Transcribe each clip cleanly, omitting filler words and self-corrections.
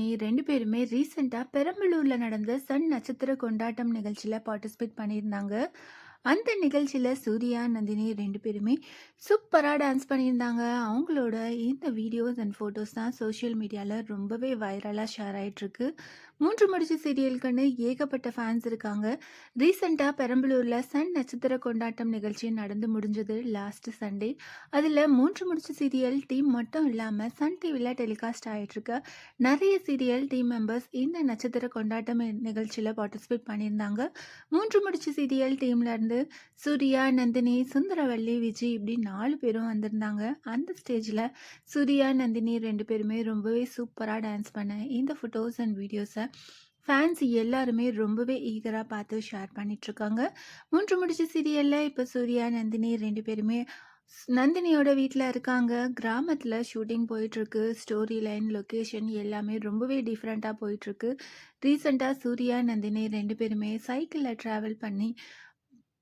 நந்தினி 2 பேருமே ரீசெண்டா பெரம்பலூர்ல நடந்த சன் நட்சத்திர கொண்டாட்டம் நிகழ்ச்சியில பார்ட்டிசிபேட் பண்ணியிருந்தாங்க. அந்த நிகழ்ச்சியில சூர்யா, நந்தினி 2 பேருமே சூப்பரா டான்ஸ் பண்ணியிருந்தாங்க. அவங்களோட இந்த வீடியோஸ் அண்ட் ஃபோட்டோஸ் தான் சோஷியல் மீடியால ரொம்பவே வைரலா ஷேர் ஆயிட்டிருக்கு. 3 முடிச்சு சீரியலுக்குன்னு ஏகப்பட்ட ஃபேன்ஸ் இருக்காங்க. ரீசெண்டா பெரம்பலூர்ல சன் நட்சத்திர கொண்டாட்டம் நிகழ்ச்சி நடந்து முடிஞ்சது லாஸ்ட் சண்டே. அதில் 3 முடிச்சு சீரியல் டீம் மட்டும் இல்லாமல் சன் டிவியில் டெலிகாஸ்ட் ஆகிட்டுருக்க நிறைய சீரியல் டீம் மெம்பர்ஸ் இந்த நட்சத்திர கொண்டாட்டம் நிகழ்ச்சியில் பார்ட்டிசிபேட் பண்ணியிருந்தாங்க. 3 முடிச்சு சீரியல் டீம்லேருந்து சூர்யா, நந்தினி, சுந்தரவல்லி, விஜய் இப்படி 4 பேரும் வந்திருந்தாங்க. அந்த ஸ்டேஜில் சூர்யா, நந்தினி 2 பேருமே ரொம்பவே சூப்பராக டான்ஸ் பண்ண இந்த ஃபோட்டோஸ் அண்ட் வீடியோஸை ஃபேன்ஸ் எல்லாருமே ரொம்பவே ஈகராக பார்த்து ஷேர் பண்ணிகிட்ருக்காங்க. 3 முடிச்சு சீரியலில் இப்போ சூர்யா, நந்தினி 2 பேருமே நந்தினியோட வீட்டில் இருக்காங்க. கிராமத்தில் ஷூட்டிங் போயிட்டுருக்கு. ஸ்டோரி லைன், லொக்கேஷன் எல்லாமே ரொம்பவே டிஃப்ரெண்ட்டாக போயிட்டுருக்கு. ரீசெண்டாக சூர்யா, நந்தினி 2 பேருமே சைக்கிளில் ட்ராவல் பண்ணி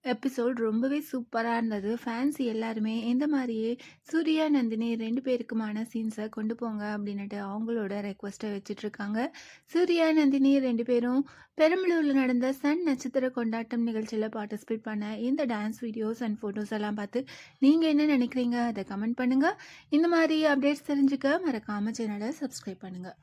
எபிசோட் ரொம்பவே சூப்பராக இருந்தது. ஃபேன்ஸ் எல்லாருமே இந்த மாதிரியே சூர்யா, நந்தினி 2 பேருக்குமான சீன்ஸை கொண்டு போங்க அப்படின்னுட்டு அவங்களோட ரெக்வஸ்ட்டை வச்சிட்ருக்காங்க. சூர்யா, நந்தினி 2 பேரும் பெரம்பலூரில் நடந்த சன் நட்சத்திர கொண்டாட்டம் நிகழ்ச்சியில் பார்ட்டிசிபேட் பண்ண இந்த டான்ஸ் வீடியோஸ் அண்ட் ஃபோட்டோஸ் எல்லாம் பார்த்து நீங்கள் என்ன நினைக்கிறீங்க அதை கமெண்ட் பண்ணுங்கள். இந்த மாதிரி அப்டேட்ஸ் தெரிஞ்சுக்க மறக்காமல் சேனலை சப்ஸ்கிரைப் பண்ணுங்கள்.